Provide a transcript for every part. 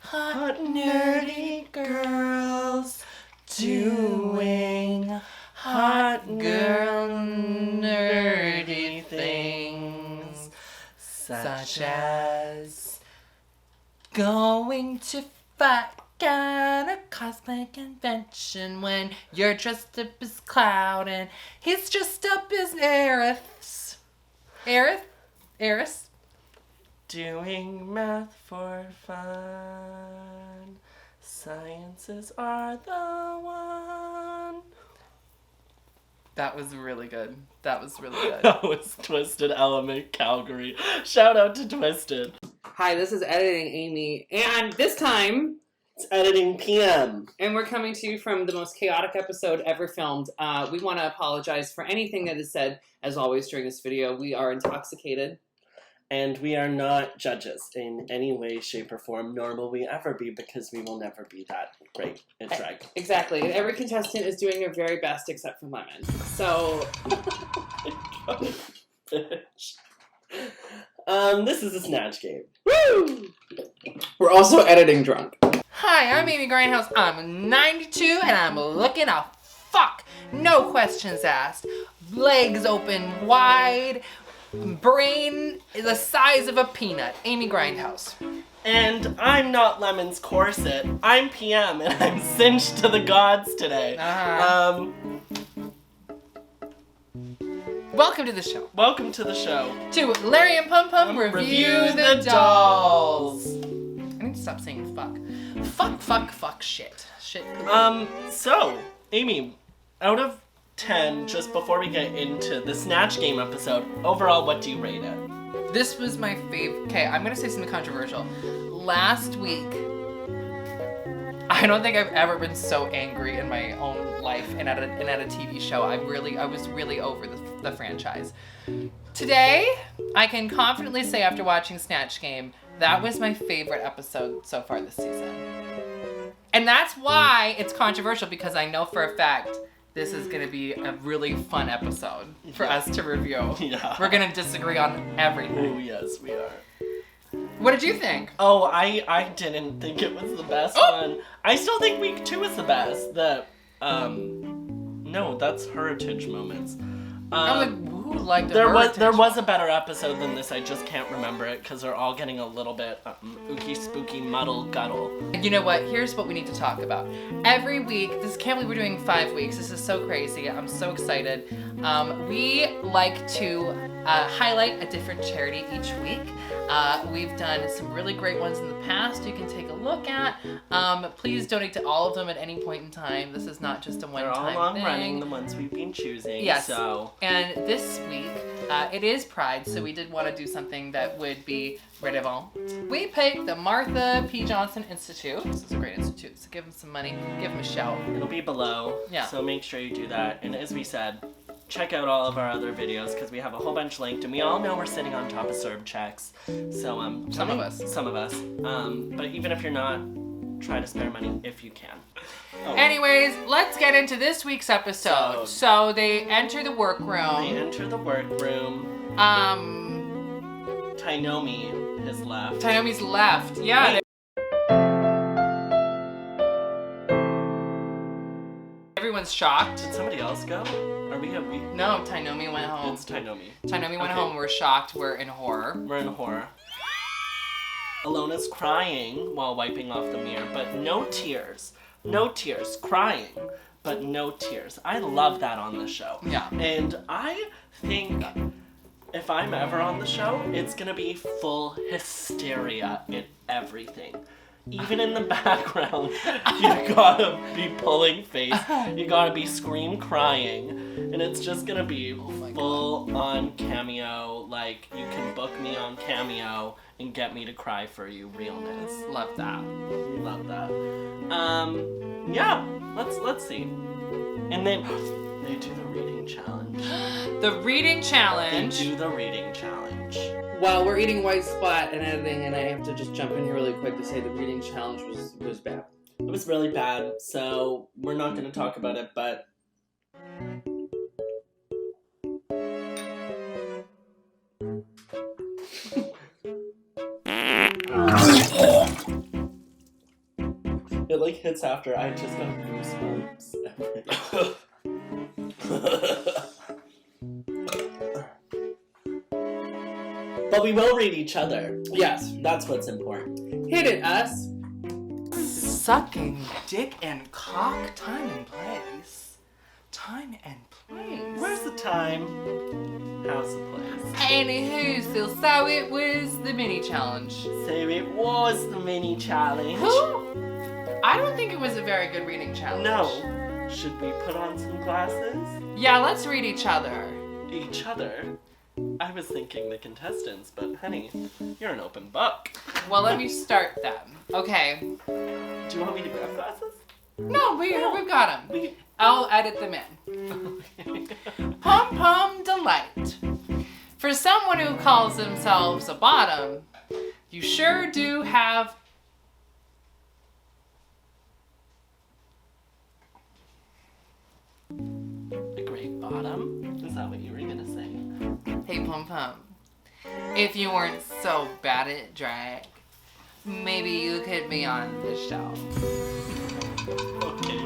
Hot nerdy girls doing hot girl nerdy things, such as going to fight at a cosplay convention when you're dressed up as Cloud and he's dressed up as Aerith. Aerith? Doing math for fun. Sciences are the one. That was really good. That was Twisted Element Calgary. Shout out to Twisted. Hi, this is Editing Amy, and this time it's Editing PM. And we're coming to you from the most chaotic episode ever filmed. We want to apologize for anything that is said, as always, during this video. We are intoxicated. And we are not judges in any way, shape, or form, nor will we ever be, because we will never be that great at drag. Exactly. And every contestant is doing their very best except for Lemon. So... Bitch. This is a Snatch game. Woo! We're also editing drunk. Hi, I'm Amy Grindhouse. I'm 92 and I'm looking a fuck. No questions asked. Legs open wide. Brain the size of a peanut. Amy Grindhouse. And I'm not Lemon's corset. I'm PM and I'm cinched to the gods today. Welcome to the show. Welcome to the show. To Larry and Pum Pum review the dolls. I need to stop saying fuck. Fuck, shit. So, Amy, out of 10, just before we get into the Snatch Game episode, overall, what do you rate it? This was my favorite. Okay, I'm gonna say something controversial. Last week, I don't think I've ever been so angry in my own life and at a TV show. I was really over the franchise. Today, I can confidently say after watching Snatch Game, that was my favorite episode so far this season. And that's why it's controversial, because I know for a fact this is going to be a really fun episode for us to review. Yeah. We're going to disagree on everything. Oh, yes, we are. What did you think? Oh, I didn't think it was the best one. I still think week 2 is the best. No, that's Heritage Moments. I'm like, who liked there was a better episode than this. I just can't remember it because they're all getting a little bit ooky spooky muddle guttle. You know what? Here's what we need to talk about. Every week, can't believe we're doing 5 weeks. This is so crazy. I'm so excited. We like to highlight a different charity each week. We've done some really great ones in the past you can take a look at. Please donate to all of them at any point in time. This is not just a one-time thing. They're all long running, the ones we've been choosing. Yes. So. And this week, it is Pride, so we did want to do something that would be relevant. We picked the Marsha P. Institute. This is a great institute, so give them some money. Give them a shout. It'll be below. Yeah. So make sure you do that. And as we said, check out all of our other videos because we have a whole bunch linked, and we all know we're sitting on top of Serb checks. So some of us. But even if you're not, try to spare money if you can. Oh. Anyways, let's get into this week's episode. So they enter the workroom. Tainomi has left. Tainomi's left. Yeah. Everyone's shocked. Did somebody else go? No, Tainomi went home. It's Tainomi. Tainomi went home. We're shocked. We're in horror. Alona's crying while wiping off the mirror, but no tears. No tears. Crying, but no tears. I love that on the show. Yeah. And I think if I'm ever on the show, it's gonna be full hysteria in everything. Even in the background, you gotta be pulling face. You gotta be scream crying. And it's just gonna be full on cameo. Like, you can book me on Cameo and get me to cry for you realness. Love that. Yeah, let's see. And then they do the reading challenge. The reading challenge. Well, we're eating White Spot and editing, and I have to just jump in here really quick to say the reading challenge was bad. It was really bad, so we're not going to talk about it, but... it like hits after, I just got goosebumps. But we will read each other. Yes. That's what's important. Hit it, us. Sucking dick and cock, time and place. Time and place. Where's the time? How's the place? Anywho, so it was the mini challenge. So it was the mini challenge. Who? I don't think it was a very good reading challenge. No. Should we put on some glasses? Yeah, let's read each other. Each other? I was thinking the contestants, but honey, you're an open book. Well, let me start them. Okay. Do you want me to grab glasses? No, we've got them. I'll edit them in. Pum Pum Delight. For someone who calls themselves a bottom, you sure do have A great bottom? Is that what you were gonna say? Hey Pum Pum, if you weren't so bad at drag, maybe you could be on the show. Okay.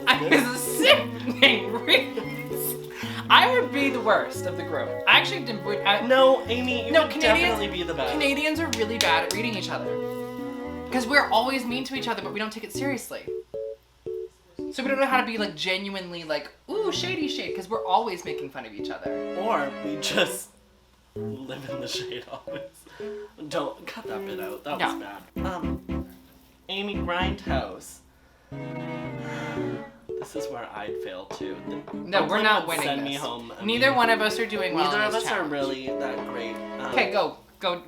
I was sickening reads. I would be the worst of the group. I actually didn't. No, Amy, you No, would Canadians- definitely be the best. Canadians are really bad at reading each other. Because we're always mean to each other, but we don't take it seriously. So we don't know how to be like genuinely like, ooh, shady shade, because we're always making fun of each other. Or we just live in the shade always. Don't cut that bit out. That was bad. Amy Grindhouse. This is where I'd fail too. No, we're Brooklyn not would winning send this. me home. Neither one of us are doing well. Neither in of this us are challenge. really that great. Okay, go.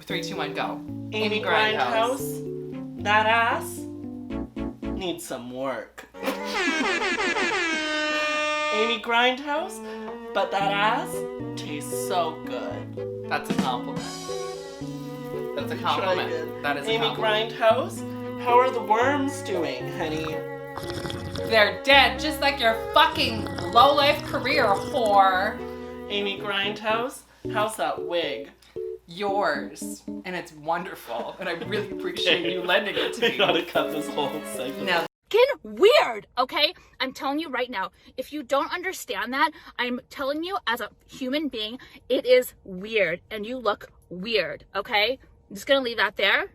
3, 2, 1, go. Amy Grindhouse. That ass needs some work. Amy Grindhouse, but that ass tastes so good. That's a compliment. That's a Try compliment. again. That is a Amy compliment. Grindhouse, how are the worms doing, honey? They're dead, just like your fucking low-life career, whore. Amy Grindhouse, how's that wig? Yours. And it's wonderful. And I really appreciate you lending it to I me. gotta cut this whole segment. Now, Weird, okay? I'm telling you right now, if you don't understand that, I'm telling you as a human being, it is weird and you look weird, okay? I'm just gonna leave that there.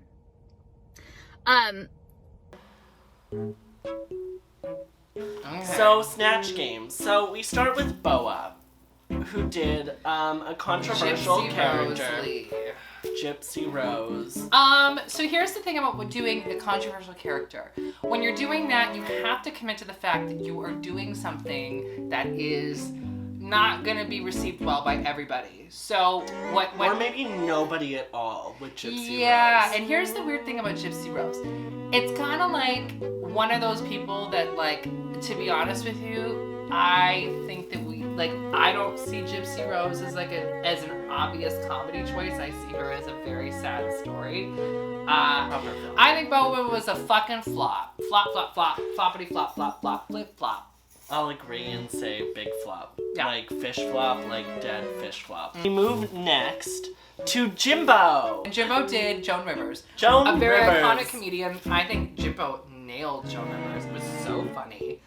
okay. So, Snatch game. So, we start with Boa, who did a controversial Gypsy character. Rose Lee. Gypsy Rose. So here's the thing about doing a controversial character. When you're doing that, you have to commit to the fact that you are doing something that is not gonna be received well by everybody. So what Or maybe nobody at all with Gypsy yeah, Rose. and here's the weird thing about Gypsy Rose. It's kind of like one of those people that, like, to be honest with you, I think that I don't see Gypsy Rose as as an obvious comedy choice. I see her as a very sad story. Proper film. I think Boba was a fucking flop. Flop, flop, flop, floppity, flop, flop, flop, flip, flop. I'll agree and say big flop. Yeah. Like fish flop, like dead fish flop. We move next to Jimbo. And Jimbo did Joan Rivers. Joan A very Rivers. iconic comedian. I think Jimbo nailed Joan Rivers. It was so funny.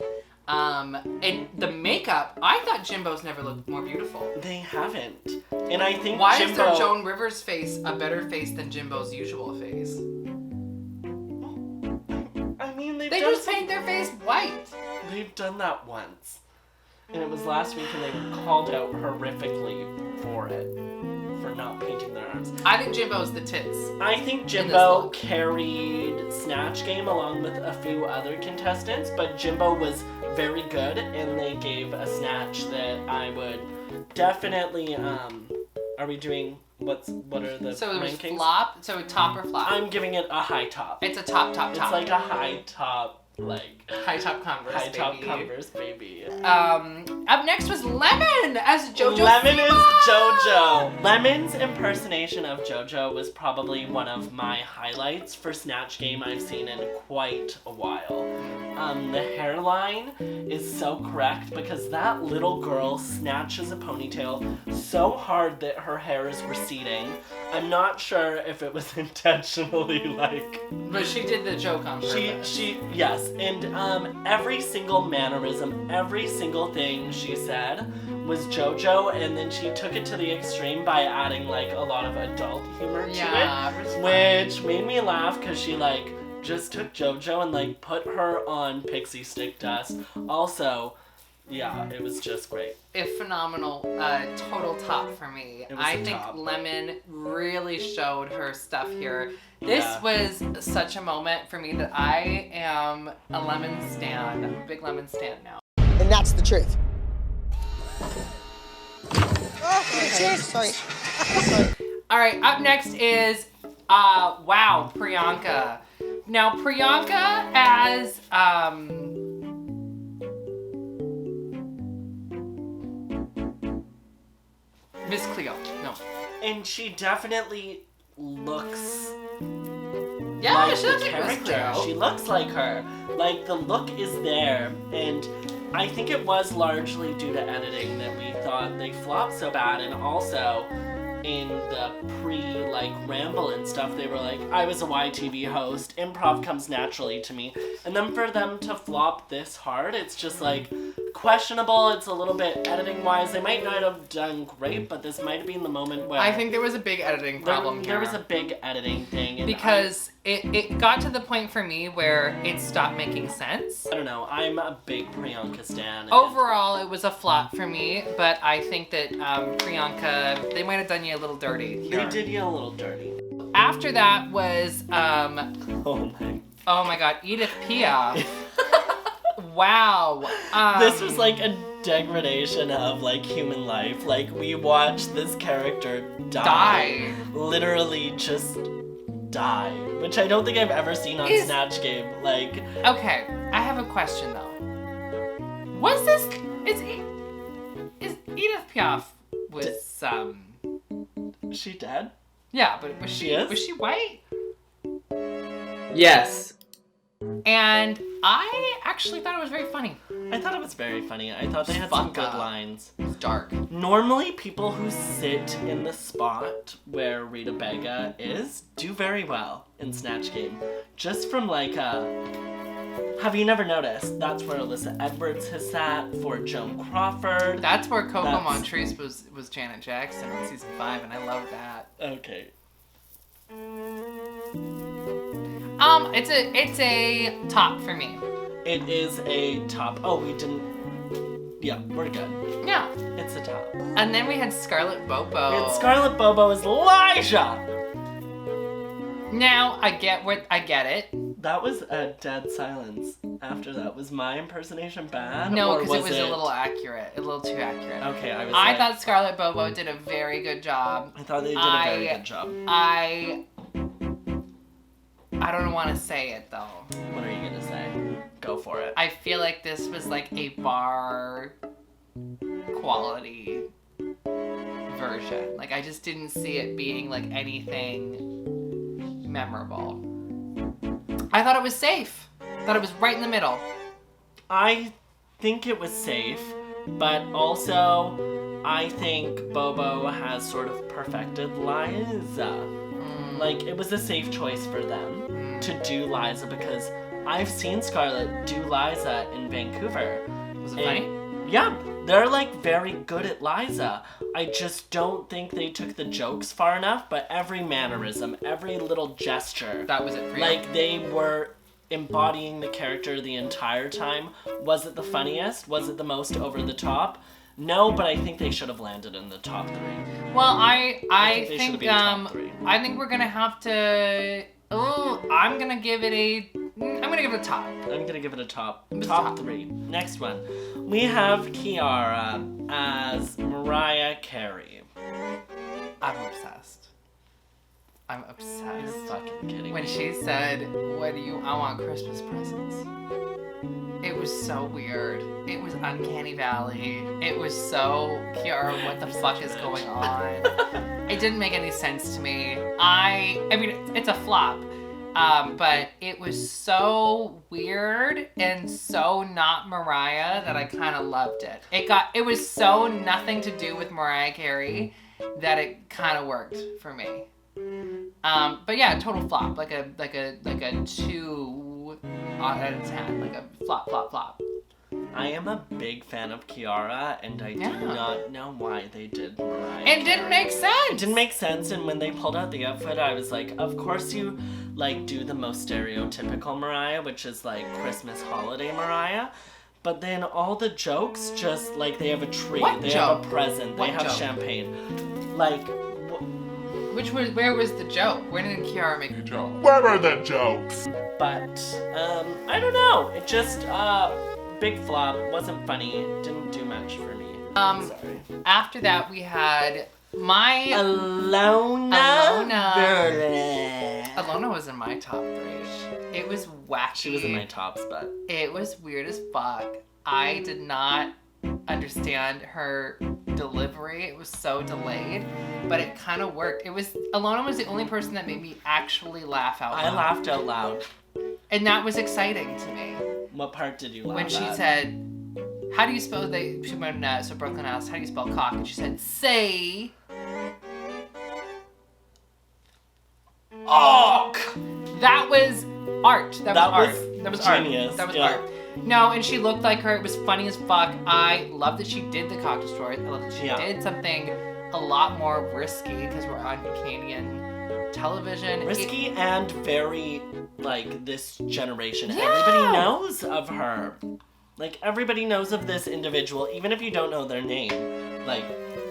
And the makeup, I thought Jimbo's never looked more beautiful. They haven't. And I think Why Jimbo... is their Joan Rivers face a better face than Jimbo's usual face? I mean, They just paint their face white. They've done that once. And it was last week and they were called out horrifically for it. For not painting their arms. I think Jimbo's the tits. I think this Jimbo look. carried Snatch Game along with a few other contestants, but Jimbo was very good and they gave a Snatch that I would definitely, are we doing, what are the So it was rankings? flop, so top or flop? I'm giving it a high top. It's a top. It's like a high top Like, High top Converse, high baby. top Converse, baby. Up next was Lemon as JoJo. Lemon is Siwa. JoJo. Lemon's impersonation of JoJo was probably one of my highlights for Snatch Game I've seen in quite a while. The hairline is so correct because that little girl snatches a ponytail so hard that her hair is receding. I'm not sure if it was intentionally like... But she did the joke on purpose. Yes, and every single mannerism, every single thing she said was JoJo, and then she took it to the extreme by adding like a lot of adult humor to it, which made me laugh because she like just took JoJo and like put her on pixie stick dust. Also, yeah, it was just great. A phenomenal, total top for me. I think top. Lemon really showed her stuff here. This was such a moment for me that I am a Lemon stan. I'm a big Lemon stan now. And that's the truth. Sorry. All right, up next is, wow, Priyanka. Now, Priyanka as, Miss Cleo. No. And she definitely looks Yeah, like she the looks like Miss character. Cleo. She looks like her. Like, the look is there, and I think it was largely due to editing that we thought they flopped so bad, and also in the ramble and stuff, they were like, I was a YTV host, improv comes naturally to me, and then for them to flop this hard, it's just like questionable. It's a little bit editing wise. They might not have done great, but this might have been the moment where I think there was a big editing problem there here. was a big editing thing, and because it got to the point for me where it stopped making sense. I don't know. I'm a big Priyanka stan. and- Overall, it was a flop for me, but I think that Priyanka, they might have done you a little dirty here. They did you a little dirty. After that was, Oh my. oh my god, Edith Piaf. Wow. This was like a degradation of like human life. Like, we watched this character die. Literally just die. Which I don't think I've ever seen on Snatch Game. Like, Okay, I have a question though. Was this, is Edith Piaf was, she dead? yeah, but was She is? was she white? Yes. And I actually thought it was very funny. I thought it was very funny. I thought they had some Fuck good up. lines. It was dark. Normally, people who sit in the spot where Rita Bega is do very well in Snatch Game. Just from like have you never noticed? That's where Alyssa Edwards has sat for Joan Crawford. That's where Coco That's- Montrese was Janet Jackson in season 5, and I love that. Okay. It's a top for me. It is a top. Oh, we didn't. Yeah, we're good. Yeah. It's a top. And then we had Scarlett Bobo. And Scarlett Bobo is Elijah! Now I get it. That was a dead silence after that. Was my impersonation bad? No, or because it was a little accurate, a little too accurate. Okay, I thought Scarlett Bobo did a very good job. I thought they did a very good job. I don't want to say it though. What are you gonna say? Go for it. I feel like this was like a bar quality version. Like, I just didn't see it being like anything memorable. I thought it was safe. Thought it was right in the middle. I think it was safe, but also I think Bobo has sort of perfected Liza. Like, it was a safe choice for them to do Liza because I've seen Scarlett do Liza in Vancouver. Was it funny? Yeah, they're like very good at Liza. I just don't think they took the jokes far enough, but every mannerism, every little gesture, That was it for you. like they were embodying the character the entire time. Was it the funniest? Was it the most over the top? No, but I think they should have landed in the top 3. Well, I think they think should've been top 3. I think we're gonna have to. Oh, I'm gonna give it a top. I'm gonna give it a top It's top top. 3. Next one, we have Kiara as Mariah Carey. I'm obsessed. I'm You're obsessed. fucking kidding When me. she said, I want Christmas presents. It was so weird. It was Uncanny Valley. It was so, Kiara, what the fuck is going on? It didn't make any sense to me. I mean, it's a flop. But it was so weird and so not Mariah that I kind of loved it. It was so nothing to do with Mariah Carey that it kind of worked for me. But yeah, total flop, like a 2 out of 10, like a flop. I am a big fan of Kiara, and I Yeah. do not know why they did Mariah It didn't make sense. It didn't make sense, and when they pulled out the outfit, I was like, of course you, like, do the most stereotypical Mariah, which is, like, Christmas holiday Mariah, but then all the jokes just, like, they have a tree, What they joke? have a present, What they have joke? champagne. Like, Where was the joke? Where did Kiara make the joke? Where are the jokes? but, I don't know, it just, big flop, wasn't funny, didn't do much for me. Sorry. After that, we had my Alona. Alona was in my top 3. It was wacky. She was in my tops, but It was weird as fuck. I did not understand her delivery. It was so delayed, but it kind of worked. Alona was the only person that made me actually laugh out loud. I laughed out loud. And that was exciting to me. What part did you laugh When she at? said, how do you spell so Brooklyn asked, how do you spell cock? And she said, say. Oh! That was art. That was genius. art. That was Yeah. art. No, and she looked like her. It was funny as fuck. I love that she did the cock destroy. I love that she Yeah. did something a lot more risky because we're on Canadian television. Risky and very, like, this generation. Yeah. Everybody knows of her. Like, everybody knows of this individual, even if you don't know their name. Like,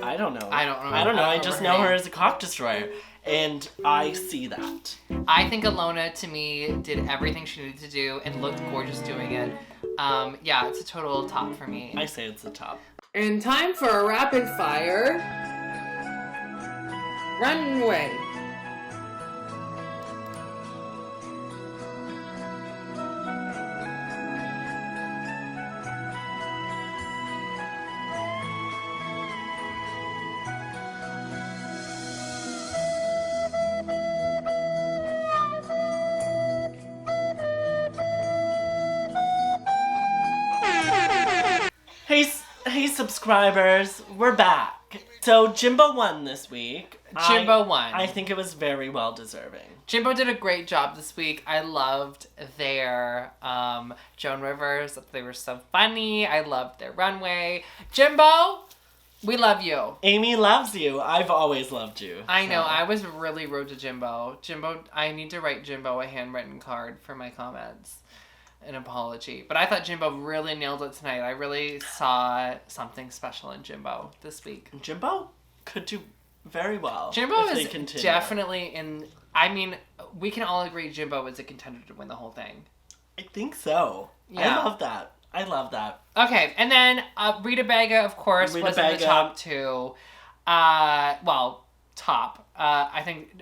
I don't know. I don't know. I just know her her name. as a cock destroyer. And I see that. I think Alona, to me, did everything she needed to do and looked gorgeous doing it. Yeah, it's a total top for me. I say it's the top. And time for a rapid fire. Runway. Hey subscribers, we're back. So Jimbo won this week. Jimbo won. I think it was very well deserving. Jimbo did a great job this week. I loved their Joan Rivers. They were so funny. I loved their runway. Jimbo, we love you. Amy loves you. I've always loved you. I know. So. I was really rude to Jimbo. Jimbo, I need to write Jimbo a handwritten card for my comments. An apology. But I thought Jimbo really nailed it tonight. I really saw something special in Jimbo this week. Jimbo could do very well. Jimbo if they is continue. definitely in... I mean, we can all agree Jimbo is a contender to win the whole thing. I think so. Yeah. I love that. Okay, and then Rita Baga, of course, Rita was in the Baga. top 2. Top. I think,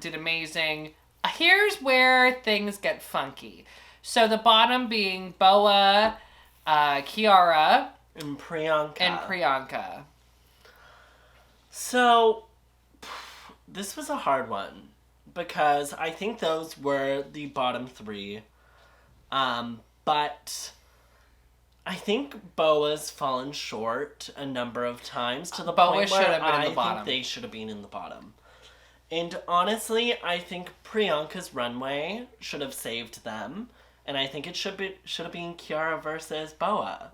did amazing. Here's where things get funky. So the bottom being Boa, Kiara, And Priyanka. So, this was a hard one. Because I think those were the bottom 3. But I think Boa's fallen short a number of times to the Boa point should where have been in the I bottom. think they should have been in the bottom. And honestly, I think Priyanka's runway should have saved them. And I think it should have been Kiara versus Boa.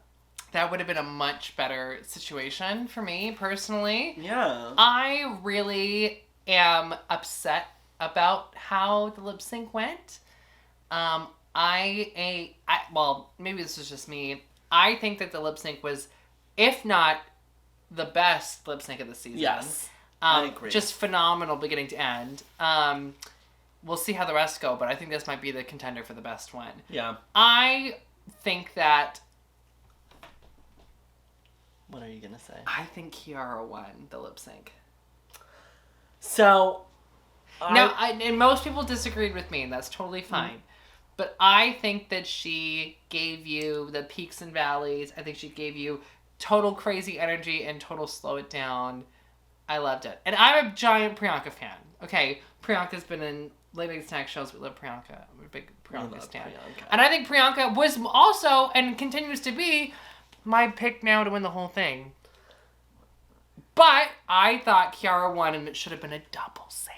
That would have been a much better situation for me, personally. Yeah. I really am upset about how the lip sync went. Well, maybe this is just me. I think that the lip sync was, if not the best lip sync of the season. Yes. I agree. Just phenomenal beginning to end. We'll see how the rest go, but I think this might be the contender for the best one. Yeah. I think that... What are you going to say? I think Kiara won the lip sync. So, And most people disagreed with me, and that's totally fine. But I think that she gave you the peaks and valleys. I think she gave you total crazy energy and total slow it down. I loved it. And I'm a giant Priyanka fan. Okay, Priyanka's been in late night snack shows. We love Priyanka. I'm a big Priyanka stan. And I think Priyanka was also, and continues to be, my pick now to win the whole thing. But I thought Kiara won, and it should have been a double save.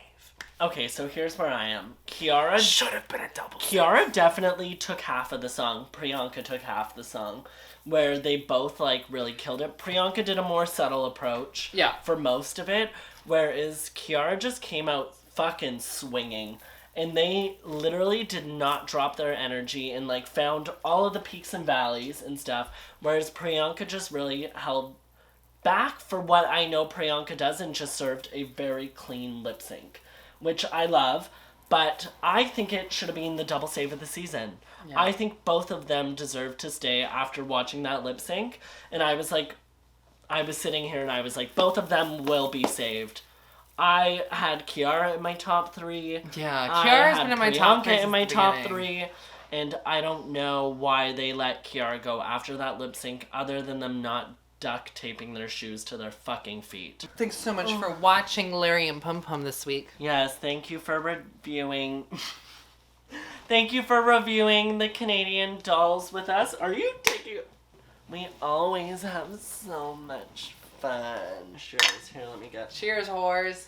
Okay, so here's where I am. Kiara should have been a double save. Kiara definitely took half of the song. Priyanka took half the song, where they both like really killed it. Priyanka did a more subtle approach for most of it, whereas Kiara just came out fucking swinging. And they literally did not drop their energy and like found all of the peaks and valleys and stuff, whereas Priyanka just really held back for what I know Priyanka does and just served a very clean lip sync, which I love, but I think it should have been the double save of the season. Yeah. I think both of them deserve to stay after watching that lip sync, and I was sitting here and I was like, both of them will be saved. I had Kiara in my top 3. Yeah, Kiara's been in my top 3 in my top 3, and I don't know why they let Kiara go after that lip sync, other than them not duct taping their shoes to their fucking feet. Thanks so much for watching Larry and PUM this week. Yes, thank you for reviewing. Thank you for reviewing the Canadian dolls with us. Are you taking? We always have so much fun. Cheers. Here, let me get. Cheers, whores.